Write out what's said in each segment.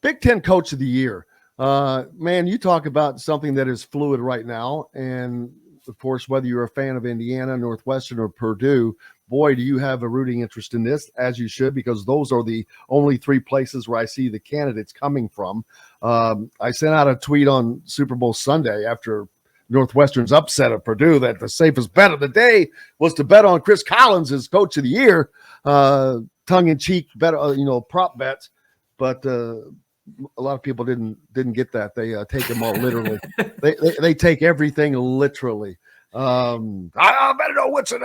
Big Ten Coach of the Year. Man, you talk about something that is fluid right now. And, of course, whether you're a fan of Indiana, Northwestern, or Purdue, boy, do you have a rooting interest in this, as you should, because those are the only three places where I see the candidates coming from. I sent out a tweet on Super Bowl Sunday after Northwestern's upset of Purdue that the safest bet of the day was to bet on Chris Collins as Coach of the Year, tongue-in-cheek bet, prop bets. But a lot of people didn't get that. They take them all literally. they take everything literally. I better know Whitson.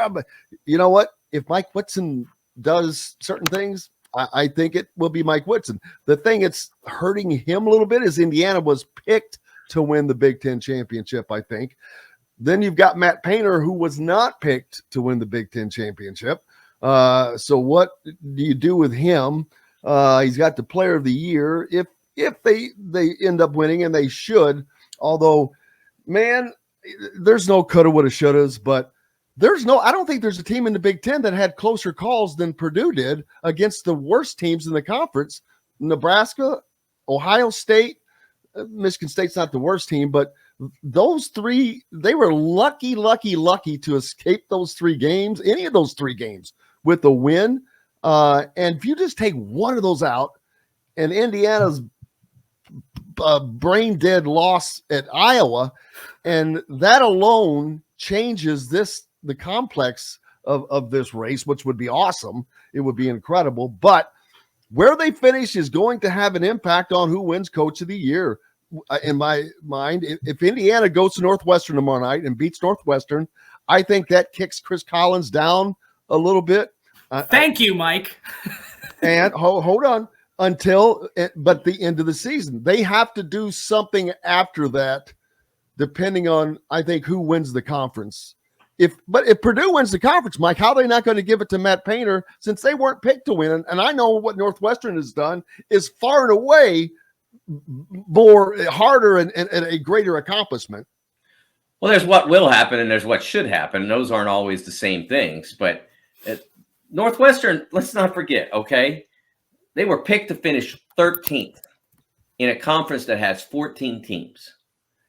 You know what? If Mike Whitson does certain things, I think it will be Mike Whitson. The thing that's hurting him a little bit is Indiana was picked to win the Big Ten championship, I think. Then you've got Matt Painter, who was not picked to win the Big Ten championship. So what do you do with him? He's got the Player of the Year. If they end up winning, and they should, although, man, there's no coulda, woulda, shouldas, but I don't think there's a team in the Big Ten that had closer calls than Purdue did against the worst teams in the conference. Nebraska, Ohio State, Michigan State's not the worst team, but those three, they were lucky to escape those three games, any of those three games, with a win. And if you just take one of those out, and Indiana's brain dead loss at Iowa, and that alone changes the complex of this race, which would be awesome. It would be incredible. But where they finish is going to have an impact on who wins Coach of the Year. In my mind, if Indiana goes to Northwestern tomorrow night and beats Northwestern, I think that kicks Chris Collins down a little bit. Thank you, Mike. And hold on but the end of the season. They have to do something after that, depending on, I think, who wins the conference. If Purdue wins the conference, Mike, how are they not going to give it to Matt Painter since they weren't picked to win? And I know what Northwestern has done is far and away more harder and a greater accomplishment. Well, there's what will happen and there's what should happen. Those aren't always the same things. But Northwestern, let's not forget, okay? They were picked to finish 13th in a conference that has 14 teams.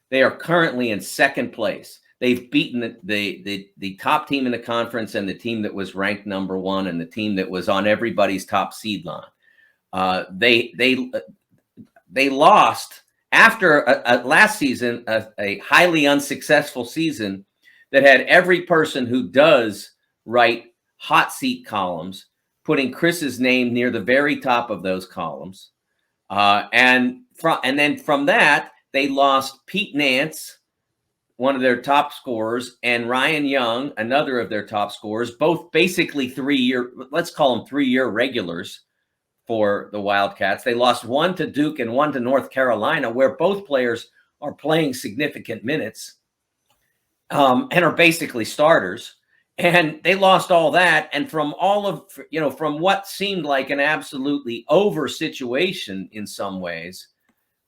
They are currently in second place. They've beaten the top team in the conference and the team that was ranked number one and the team that was on everybody's top seed line. They lost after last season, a highly unsuccessful season that had every person who does write hot seat columns putting Chris's name near the very top of those columns. And then from that, they lost Pete Nance, one of their top scorers, and Ryan Young, another of their top scorers, both basically 3-year regulars for the Wildcats. They lost one to Duke and one to North Carolina, where both players are playing significant minutes and are basically starters. And they lost all that. And from from what seemed like an absolutely over situation in some ways,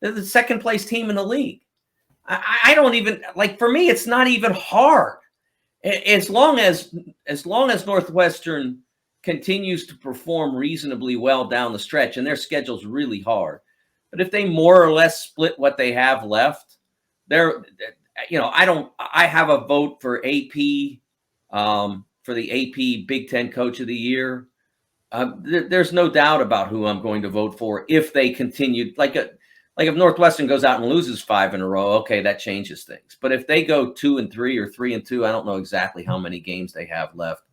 they're the second place team in the league. I don't even, for me, it's not even hard. As long as Northwestern continues to perform reasonably well down the stretch, and their schedule's really hard. But if they more or less split what they have left, I have a vote for AP, for the AP Big Ten Coach of the Year. There's no doubt about who I'm going to vote for if they continue. If Northwestern goes out and loses 5 in a row, okay, that changes things. But if they go 2-3 or 3-2, I don't know exactly how many games they have left.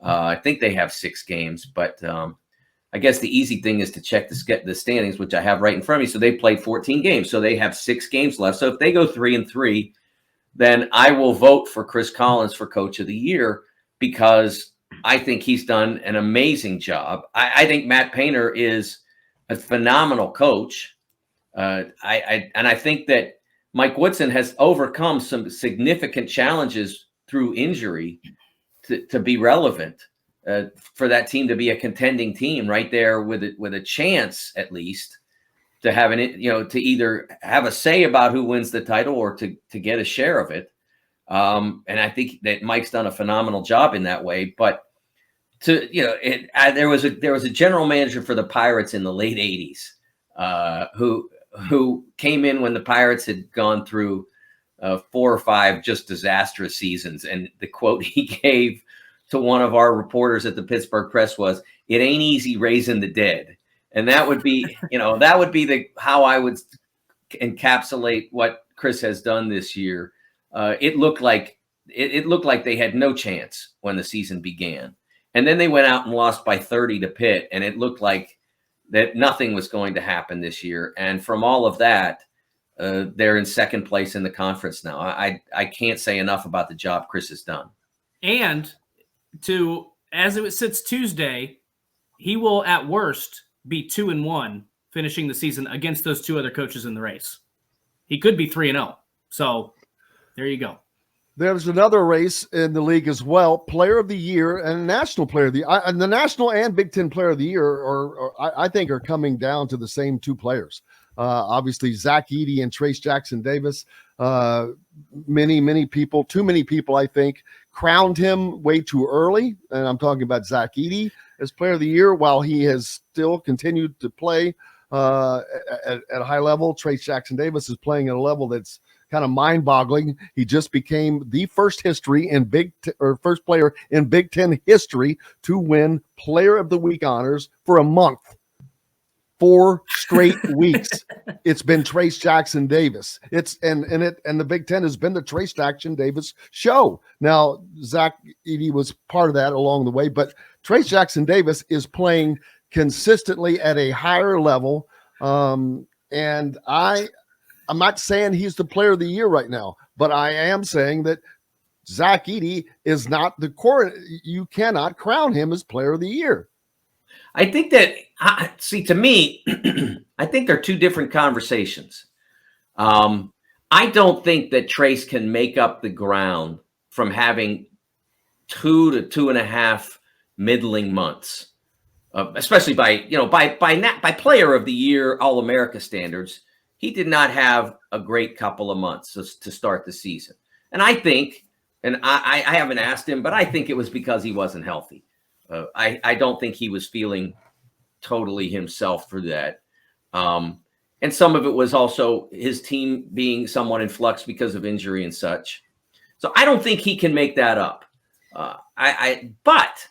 I think they have 6 games, but I guess the easy thing is to check the standings, which I have right in front of me. So they played 14 games, so they have 6 games left. So if they go 3-3, then I will vote for Chris Collins for Coach of the Year because I think he's done an amazing job. I think Matt Painter is a phenomenal coach. I think that Mike Woodson has overcome some significant challenges through injury to be relevant, for that team to be a contending team right there with a chance at least to have to either have a say about who wins the title or to get a share of it. And I think that Mike's done a phenomenal job in that way. But there was a general manager for the Pirates in the late 80s. who came in when the Pirates had gone through 4 or 5 just disastrous seasons. And the quote he gave to one of our reporters at the Pittsburgh Press was, "It ain't easy raising the dead." And that would be, that would be how I would encapsulate what Chris has done this year. It looked like they had no chance when the season began. And then they went out and lost by 30 to Pitt, and it looked like that nothing was going to happen this year. And from all of that, they're in second place in the conference now. I can't say enough about the job Chris has done. And as it sits Tuesday, he will at worst be 2-1 finishing the season against those 2 other coaches in the race. He could be 3-0. So there you go. There's another race in the league as well, Player of the Year and National Player of the Year. And the National and Big Ten Player of the Year I think are coming down to the same 2 players. Obviously, Zach Edey and Trace Jackson Davis. Many people, too many people, I think, crowned him way too early. And I'm talking about Zach Edey as Player of the Year while he has still continued to play at a high level. Trace Jackson Davis is playing at a level that's kind of mind-boggling. He just became the first first player in Big Ten history to win Player of the Week honors for a month. 4 straight weeks. It's been Trace Jackson Davis. And the Big Ten has been the Trace Jackson Davis show. Now, Zach Edey was part of that along the way, but Trace Jackson Davis is playing consistently at a higher level. And I'm not saying he's the Player of the Year right now, but I am saying that Zach Edey is not the core. You cannot crown him as Player of the Year. I think that, to me, I think they're 2 different conversations. I don't think that Trace can make up the ground from having 2 to 2.5 middling months, especially by Player of the Year, All-America standards. He did not have a great couple of months to start the season. And I think, and I haven't asked him, but I think it was because he wasn't healthy. I don't think he was feeling totally himself through that. And some of it was also his team being somewhat in flux because of injury and such. So I don't think he can make that up. But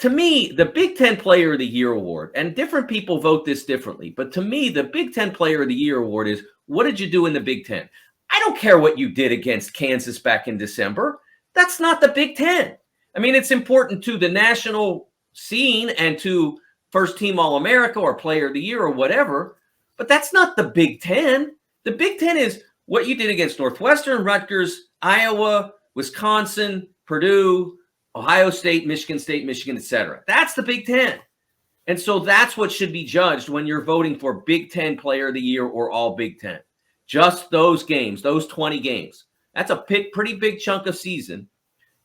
to me, the Big Ten Player of the Year award, and different people vote this differently, but to me, the Big Ten Player of the Year award is, what did you do in the Big Ten? I don't care what you did against Kansas back in December. That's not the Big Ten. I mean, it's important to the national scene and to first team All-America or Player of the Year or whatever, but that's not the Big Ten. The Big Ten is what you did against Northwestern, Rutgers, Iowa, Wisconsin, Purdue, Ohio State, Michigan, etc. That's the Big Ten. And so that's what should be judged when you're voting for Big Ten Player of the Year or all Big Ten. Just those games, those 20 games. That's a pretty big chunk of season.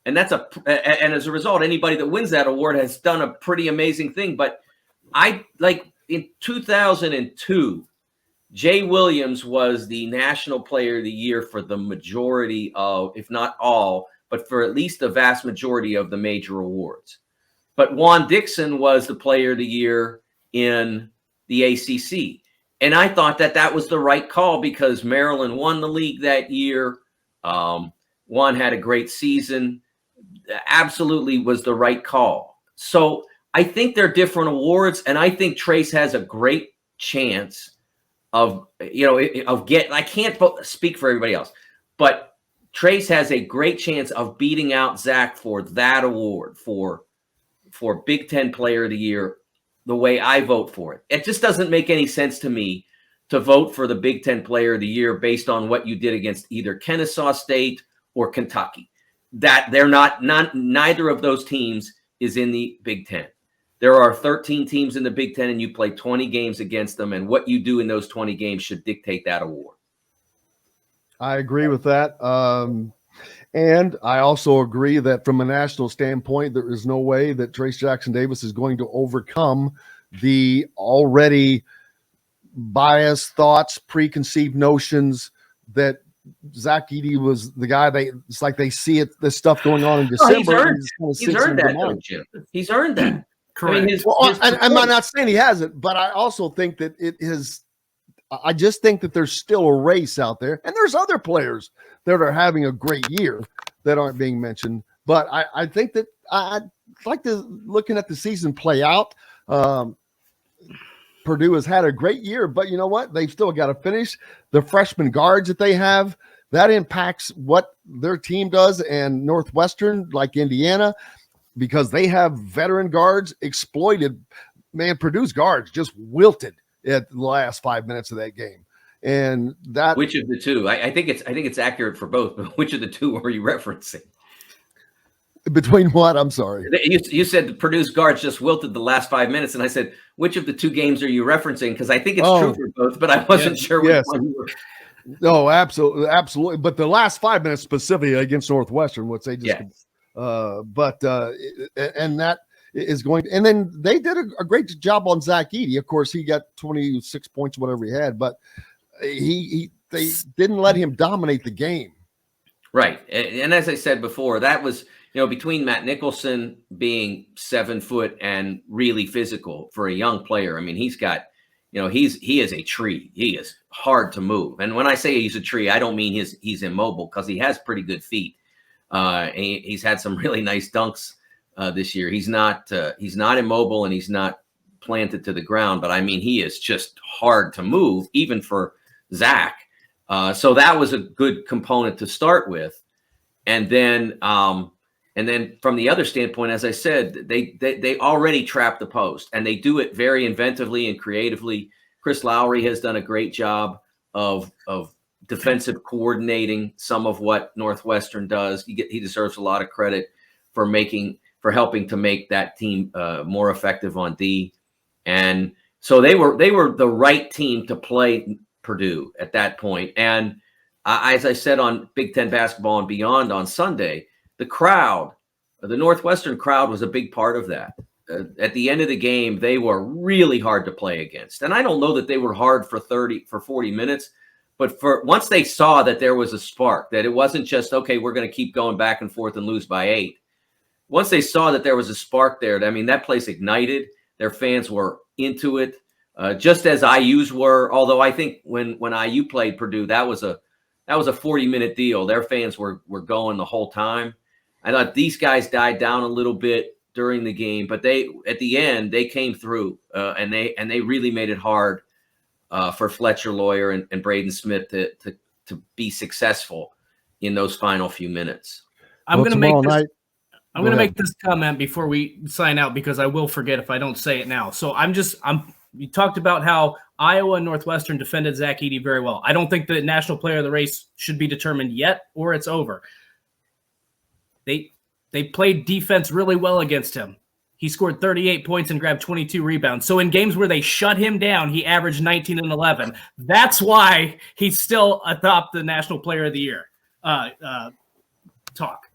And and as a result, anybody that wins that award has done a pretty amazing thing. But in 2002, Jay Williams was the National Player of the Year for the majority of, if not all, but for at least the vast majority of the major awards. But Juan Dixon was the Player of the Year in the ACC. And I thought that was the right call because Maryland won the league that year. Juan had a great season. Absolutely was the right call. So I think they're different awards, and I think Trace has a great chance of getting. I can't speak for everybody else, but Trace has a great chance of beating out Zach for that award for Big Ten Player of the Year. The way I vote for it, it just doesn't make any sense to me to vote for the Big Ten Player of the Year based on what you did against either Kennesaw State or Kentucky. That they're neither of those teams is in the Big Ten. There are 13 teams in the Big Ten, and you play 20 games against them, and what you do in those 20 games should dictate that award. I agree with that. And I also agree that from a national standpoint, there is no way that Trace Jackson Davis is going to overcome the already biased thoughts, preconceived notions that Zach Edey was the guy. It's like they see it, this stuff going on in December. He's earned that, don't you? He's earned that. Correct. I'm not saying he hasn't, but I also think that it has I just think that there's still a race out there, and there's other players that are having a great year that aren't being mentioned. But I think that I'd like to looking at the season play out. Purdue has had a great year, but you know what? They've still got to finish. The freshman guards that they have, that impacts what their team does. And Northwestern, like Indiana, because they have veteran guards, exploited. Man, Purdue's guards just wilted at the last 5 minutes of that game. And that, which of the two? I think it's accurate for both, but which of the two were you referencing? between what? I'm sorry. You said Purdue's guards just wilted the last 5 minutes, and I said, which of the two games are you referencing? Because I think it's true for both, but I wasn't sure which one you were. No, absolutely. But the last 5 minutes specifically against Northwestern, which they just, and that is going. And then they did a great job on Zach Edey. Of course, he got 26 points, whatever he had, but they didn't let him dominate the game. Right, and as I said before, that was between Matt Nicholson being 7 foot and really physical for a young player. I mean, he's got. He is a tree. He is hard to move. And when I say he's a tree, I don't mean he's immobile, because he has pretty good feet. He's had some really nice dunks this year. He's not immobile, and he's not planted to the ground. But I mean, he is just hard to move, even for Zach. So that was a good component to start with. And then from the other standpoint, as I said, they already trap the post, and they do it very inventively and creatively. Chris Lowry has done a great job of defensive coordinating some of what Northwestern does. He deserves a lot of credit for helping to make that team more effective on D. And so they were the right team to play Purdue at that point. And as I said on Big Ten Basketball and Beyond on Sunday, the Northwestern crowd was a big part of that. At the end of the game, they were really hard to play against. And I don't know that they were hard for 40 minutes, but once they saw that there was a spark, that it wasn't just, okay, we're going to keep going back and forth and lose by 8. Once they saw that there was a spark there, I mean, that place ignited. Their fans were into it, just as IU's were. Although I think when IU played Purdue, that was a 40-minute deal. Their fans were going the whole time. I thought these guys died down a little bit during the game, but at the end they came through, and they really made it hard for Fletcher Lawyer and Braden Smith to be successful in those final few minutes. I'm going to make this comment before we sign out, because I will forget if I don't say it now. So you talked about how Iowa and Northwestern defended Zach Edey very well. I don't think the national player of the race should be determined yet, or it's over. They played defense really well against him. He scored 38 points and grabbed 22 rebounds. So in games where they shut him down, he averaged 19 and 11. That's why he's still atop the national player of the year talk.